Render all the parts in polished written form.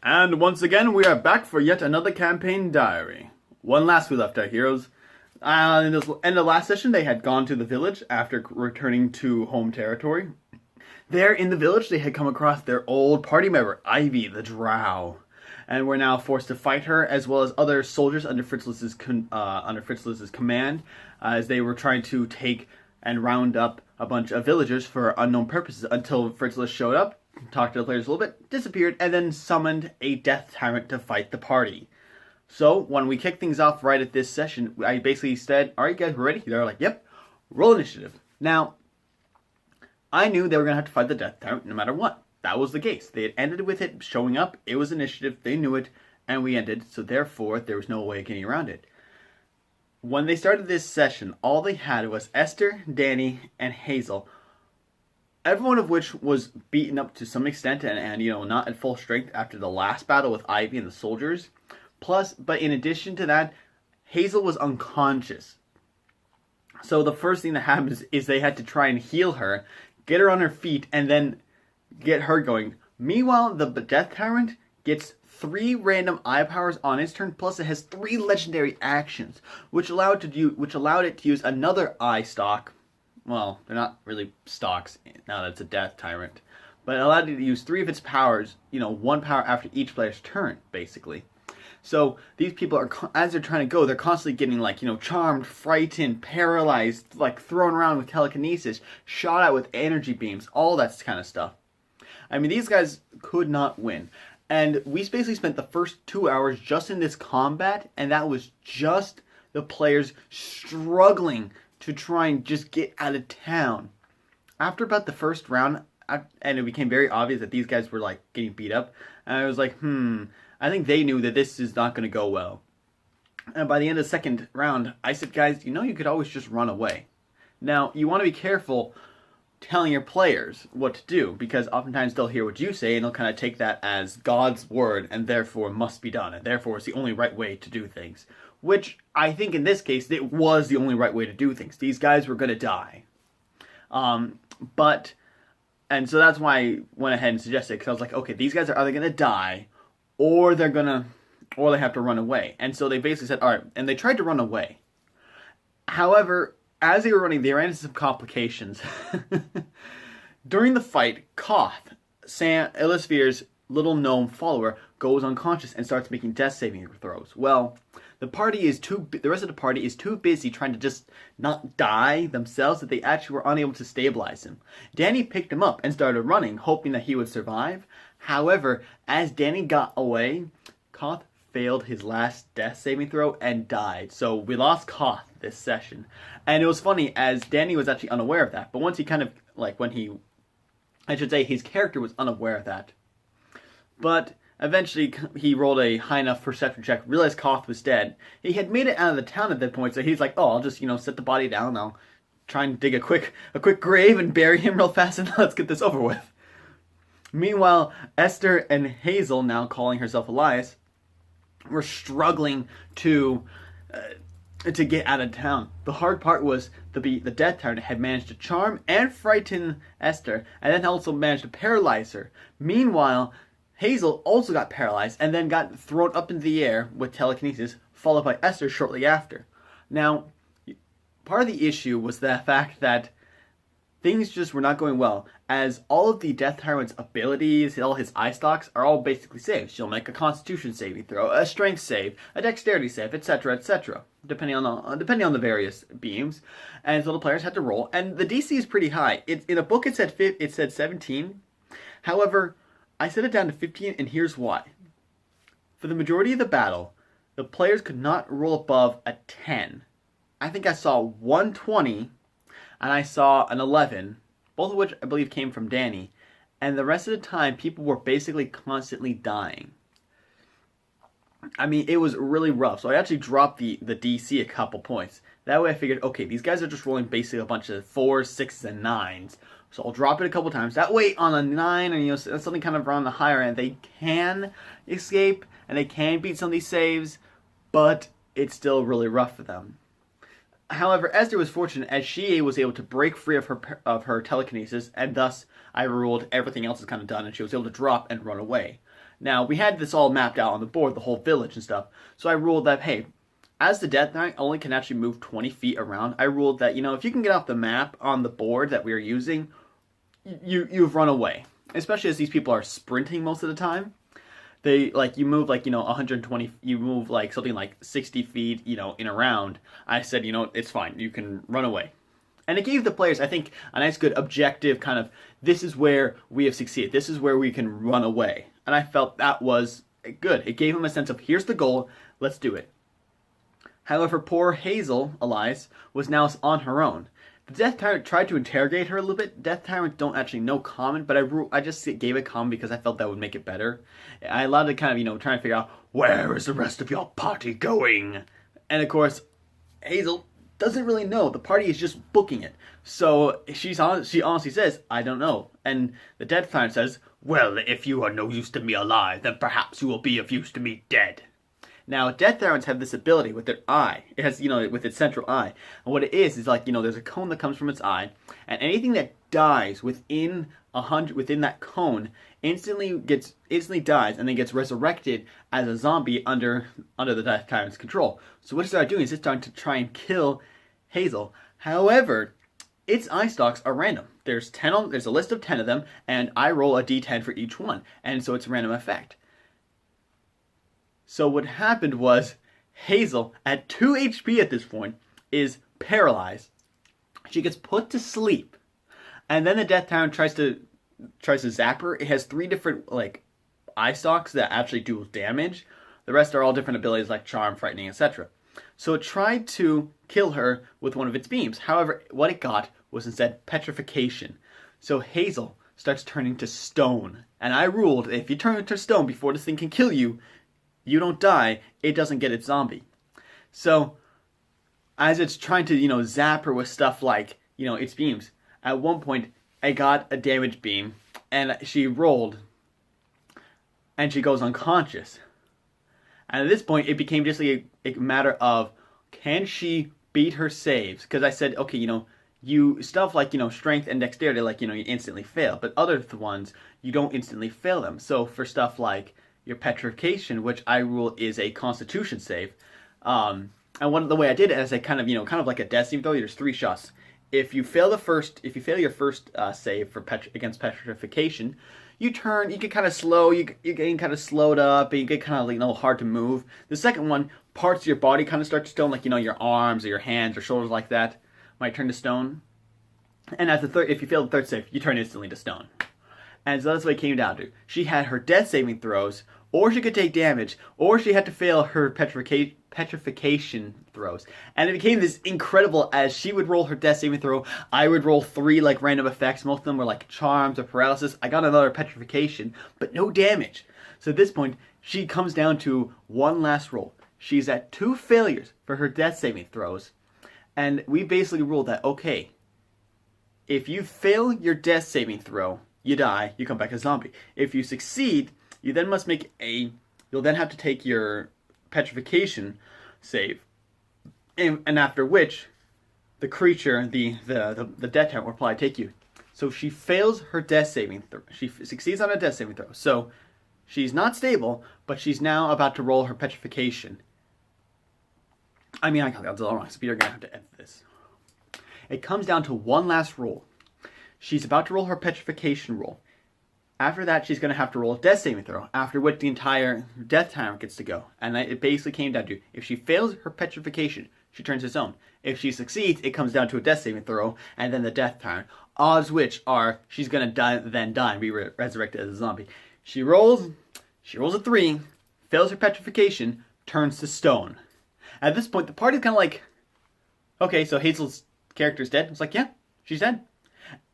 And once again, we are back for yet another campaign diary. When last we left our heroes, in the end of last session, they had gone to the village after returning to home territory. There in the village, they had come across their old party member, Ivy the Drow, and were now forced to fight her, as well as other soldiers under Fritzlis's command, as they were trying to take and round up a bunch of villagers for unknown purposes until Fritzlis showed up, talked to the players a little bit, disappeared, and then summoned a Death Tyrant to fight the party. So, when we kicked things off right at this session, I basically said, alright guys, we're ready? They're like, yep, roll initiative. Now, I knew they were going to have to fight the Death Tyrant no matter what. That was the case. They had ended with it showing up, it was initiative, they knew it, and we ended, so therefore, there was no way of getting around it. When they started this session, all they had was Esther, Danny, and Hazel, every one of which was beaten up to some extent and not at full strength after the last battle with Ivy and the soldiers. Plus, but in addition to that, Hazel was unconscious. So the first thing that happens is they had to try and heal her, get her on her feet, and then get her going. Meanwhile, the Death Tyrant gets 3 random eye powers on its turn, plus it has 3 legendary actions, which allowed it to use another eye stock. Well, they're not really stocks now that it's a Death Tyrant, but it allowed it to use 3 of its powers, 1 power after each player's turn, basically. So these people are, as they're trying to go, they're constantly getting charmed, frightened, paralyzed, thrown around with telekinesis, shot at with energy beams, all that kind of stuff. I mean, these guys could not win. And we basically spent the first 2 hours just in this combat, and that was just the players struggling to try and just get out of town. After about the first round, and it became very obvious that these guys were getting beat up, and I was like, I think they knew that this is not going to go well. And by the end of the second round, I said, guys, you could always just run away. Now, you want to be careful telling your players what to do, because oftentimes they'll hear what you say and they'll kind of take that as God's word and therefore must be done, and therefore it's the only right way to do things. Which I think in this case, it was the only right way to do things. These guys were going to die. And so that's why I went ahead and suggested, because I was like, okay, these guys are either going to die, or they have to run away. And so they basically said, alright, and they tried to run away. However, as they were running, they ran into some complications. During the fight, Koth, Illisvir's little gnome follower, goes unconscious and starts making death saving throws. Well, the rest of the party is too busy trying to just not die themselves that they actually were unable to stabilize him. Danny picked him up and started running, hoping that he would survive. However, as Danny got away, Koth failed his last death saving throw and died. So we lost Koth this session. And it was funny, as Danny was actually unaware of that. But once he his character was unaware of that. But eventually, he rolled a high enough perception check, realized Koth was dead. He had made it out of the town at that point, so he's like, oh, I'll just, set the body down, I'll try and dig a quick grave and bury him real fast, and let's get this over with. Meanwhile, Esther and Hazel, now calling herself Elias, were struggling to get out of town. The hard part was the Death Tyrant had managed to charm and frighten Esther, and then also managed to paralyze her. Meanwhile, Hazel also got paralyzed and then got thrown up into the air with telekinesis, followed by Esther shortly after. Now, part of the issue was the fact that things just were not going well, as all of the Death Tyrant's abilities, all his eye stocks, are all basically saves. She'll make a Constitution saving throw, a Strength save, a Dexterity save, etc., etc., depending on the various beams. And so the players had to roll, and the DC is pretty high. In a book it said 17. However, I set it down to 15, and here's why. For the majority of the battle, the players could not roll above a 10. I think I saw 120, and I saw an 11, both of which I believe came from Danny, and the rest of the time, people were basically constantly dying. I mean, it was really rough, so I actually dropped the DC a couple points. That way I figured, okay, these guys are just rolling basically a bunch of 4s, 6s, and 9s, so I'll drop it a couple times. That way, on a 9, or something kind of around the higher end, they can escape, and they can beat some of these saves, but it's still really rough for them. However, Esther was fortunate, as she was able to break free of her telekinesis, and thus I ruled everything else is kind of done, and she was able to drop and run away. Now, we had this all mapped out on the board, the whole village and stuff, so I ruled that, hey, as the Death Tyrant only can actually move 20 feet around, I ruled that, if you can get off the map on the board that we are using, you've run away. Especially as these people are sprinting most of the time. You move 120, you move something like 60 feet, in a round. I said, it's fine, you can run away. And it gave the players, I think, a nice good objective kind of, this is where we have succeeded, this is where we can run away. And I felt that was good. It gave them a sense of, here's the goal, let's do it. However, poor Hazel, Elias, was now on her own. The Death Tyrant tried to interrogate her a little bit. Death Tyrant don't actually know common, but I just gave it common because I felt that would make it better. I allowed it kind of, trying to figure out, where is the rest of your party going? And of course, Hazel doesn't really know. The party is just booking it. So she honestly says, I don't know. And the Death Tyrant says, well, if you are no use to me alive, then perhaps you will be of use to me dead. Now, Death Tyrants have this ability with their eye. It has, with its central eye. And what it is there's a cone that comes from its eye, and anything that dies within that cone instantly dies and then gets resurrected as a zombie under the Death Tyrant's control. So what it started doing is it started to try and kill Hazel. However, its eye stalks are random. There's a list of 10 of them, and I roll a d10 for each one, and so it's a random effect. So what happened was, Hazel, at 2 HP at this point, is paralyzed. She gets put to sleep. And then the Death Tyrant tries to zap her. It has 3 different, eye stalks that actually do damage. The rest are all different abilities like Charm, Frightening, etc. So it tried to kill her with one of its beams. However, what it got was instead petrification. So Hazel starts turning to stone. And I ruled, if you turn into stone before this thing can kill you, you don't die, it doesn't get its zombie. So, as it's trying to, zap her with stuff like, its beams, at one point, I got a damage beam, and she rolled, and she goes unconscious. And at this point, it became just a matter of, can she beat her saves? Because I said, okay, you stuff like, strength and dexterity, you instantly fail. But other ones, you don't instantly fail them. So for stuff like your petrification, which I rule is a Constitution save. And the way I did it is I kind of like a death saving throw. There's 3 shots. If you fail your first save against petrification, you get kind of slow. You're getting kind of slowed up, and you get kind of hard to move. The second one, parts of your body kind of start to stone, like your arms or your hands or shoulders like that might turn to stone. And if you fail the third save, you turn instantly to stone. And so that's what it came down to. She had her death saving throws, or she could take damage, or she had to fail her petrification throws. And it became this incredible, as she would roll her death saving throw, I would roll 3 random effects. Most of them were charms or paralysis. I got another petrification, but no damage. So at this point, she comes down to one last roll. She's at 2 failures for her death saving throws. And we basically ruled that, okay, if you fail your death saving throw, you die, you come back as a zombie. If you succeed, you then must you'll then have to take your petrification save. And after which, the creature, the Death Tyrant will probably take you. So she fails her death saving throw. She succeeds on a death saving throw. So she's not stable, but she's now about to roll her petrification. I got the wrong, so you're going to have to edit this. It comes down to one last roll. She's about to roll her petrification roll. After that, she's going to have to roll a death saving throw, after which the entire Death Tyrant gets to go. And it basically came down to, if she fails her petrification, she turns to stone. If she succeeds, it comes down to a death saving throw, and then the Death Tyrant. Odds which are, she's going to die and be resurrected as a zombie. She rolls a 3, fails her petrification, turns to stone. At this point, the party's kind of like, okay, so Hazel's character's dead. It's like, yeah, she's dead.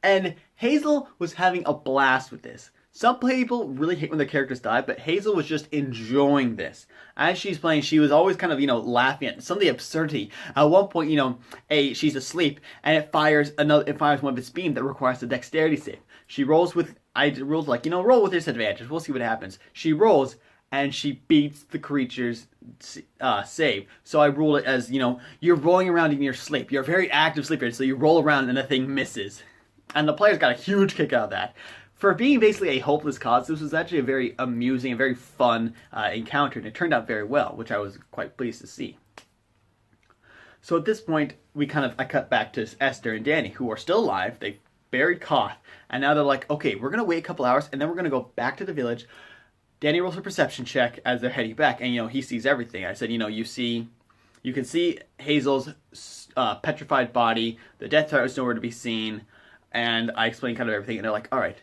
And Hazel was having a blast with this. Some people really hate when their characters die, but Hazel was just enjoying this. As she's playing, she was always kind of, laughing at some of the absurdity. At one point, she's asleep, and it fires one of its beams that requires a dexterity save. She rolls with, roll with disadvantage. We'll see what happens. She rolls, and she beats the creature's save. So I rule it as, you're rolling around in your sleep. You're a very active sleeper, so you roll around and the thing misses. And the players got a huge kick out of that. for being basically a hopeless cause, this was actually a very amusing and very fun encounter, and it turned out very well, which I was quite pleased to see. So at this point, I cut back to Esther and Danny, who are still alive. They buried Koth, and now they're like, okay, we're gonna wait a couple hours, and then we're gonna go back to the village. Danny rolls a perception check as they're heading back, and he sees everything. I said, you can see Hazel's petrified body. The Death Tyrant is nowhere to be seen, and I explained kind of everything, and they're like, all right.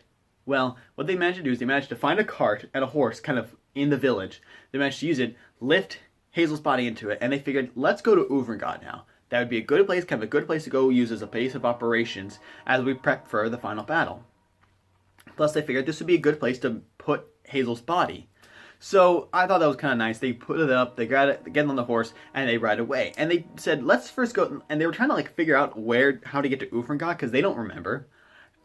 Well, what they managed to do is they managed to find a cart and a horse kind of in the village. They managed to use it, lift Hazel's body into it, and they figured, let's go to Uvrengard now. That would be a good place, kind of a good place to go use as a base of operations as we prep for the final battle. Plus, they figured this would be a good place to put Hazel's body. So I thought that was kind of nice. They put it up, they got it, get on the horse, and they ride away. And they said, let's first go, and they were trying to figure out how to get to Uvrengard, because they don't remember.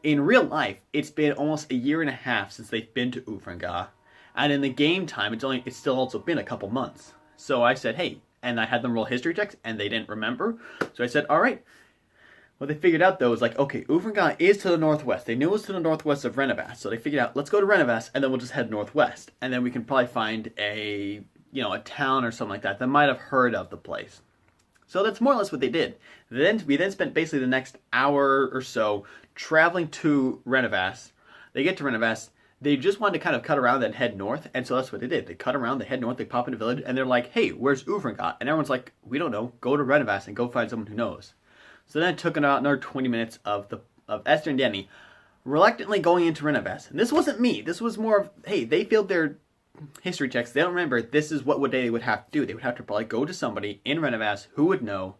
In real life, it's been almost a year and a half since they've been to Uvrengard, and in the game time, it's still also been a couple months. So I said, hey, and I had them roll history checks, and they didn't remember. So I said, all right. What they figured out, though, was okay, Uvrengard is to the northwest. They knew it was to the northwest of Renavas, so they figured out, let's go to Renavas, and then we'll just head northwest. And then we can probably find a town or something like that might have heard of the place. So that's more or less what they did. We then spent basically the next hour or so traveling to Renavas. They get to Renavas. They just wanted to kind of cut around and head north, and so that's what they did. They cut around, they head north, they pop into the village, and they're like, hey, where's Uvrengard? And everyone's like, we don't know. Go to Renavas and go find someone who knows. So then it took about another 20 minutes of Esther and Danny reluctantly going into Renavas. And this wasn't me. This was more of, hey, they failed their history checks. They don't remember this is what they would have to do. They would have to probably go to somebody in Renavas who would know.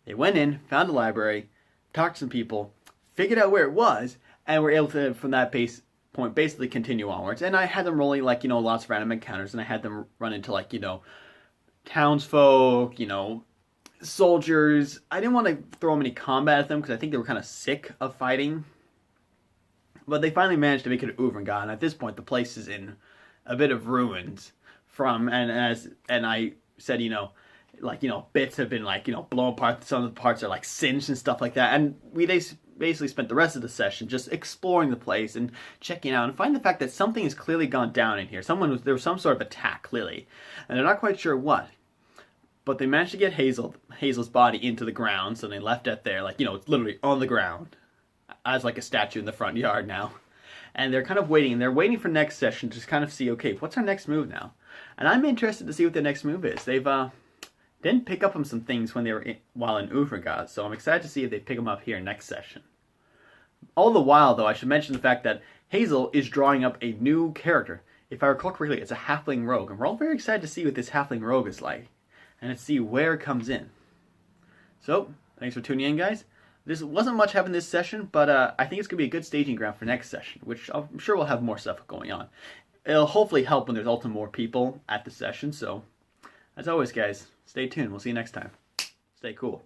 They went in, found a library, talked to some people, figured out where it was, and were able to, from that point, basically continue onwards. And I had them rolling, lots of random encounters, and I had them run into, townsfolk, soldiers. I didn't want to throw them any combat at them because I think they were kind of sick of fighting. But they finally managed to make it to Uvrengard, and at this point the place is in a bit of ruins and I said, bits have been blown apart, some of the parts are singed and stuff like that. And we basically spent the rest of the session just exploring the place and checking out and finding the fact that something has clearly gone down in here. There was some sort of attack, clearly, and they're not quite sure what. But they managed to get Hazel's body into the ground, so they left it there, it's literally on the ground, as a statue in the front yard now. And they're kind of waiting, and they're waiting for next session to just kind of see, okay, what's our next move now? And I'm interested to see what the next move is. They've didn't pick up on some things when they were while in Uvrengard, so I'm excited to see if they pick them up here next session. All the while, though, I should mention the fact that Hazel is drawing up a new character. If I recall correctly, it's a halfling rogue, and we're all very excited to see what this halfling rogue is like, and to see where it comes in. So, thanks for tuning in, guys. This wasn't much happening this session, but I think it's going to be a good staging ground for next session, which I'm sure we'll have more stuff going on. It'll hopefully help when there's also more people at the session, so as always, guys, stay tuned. We'll see you next time. Stay cool.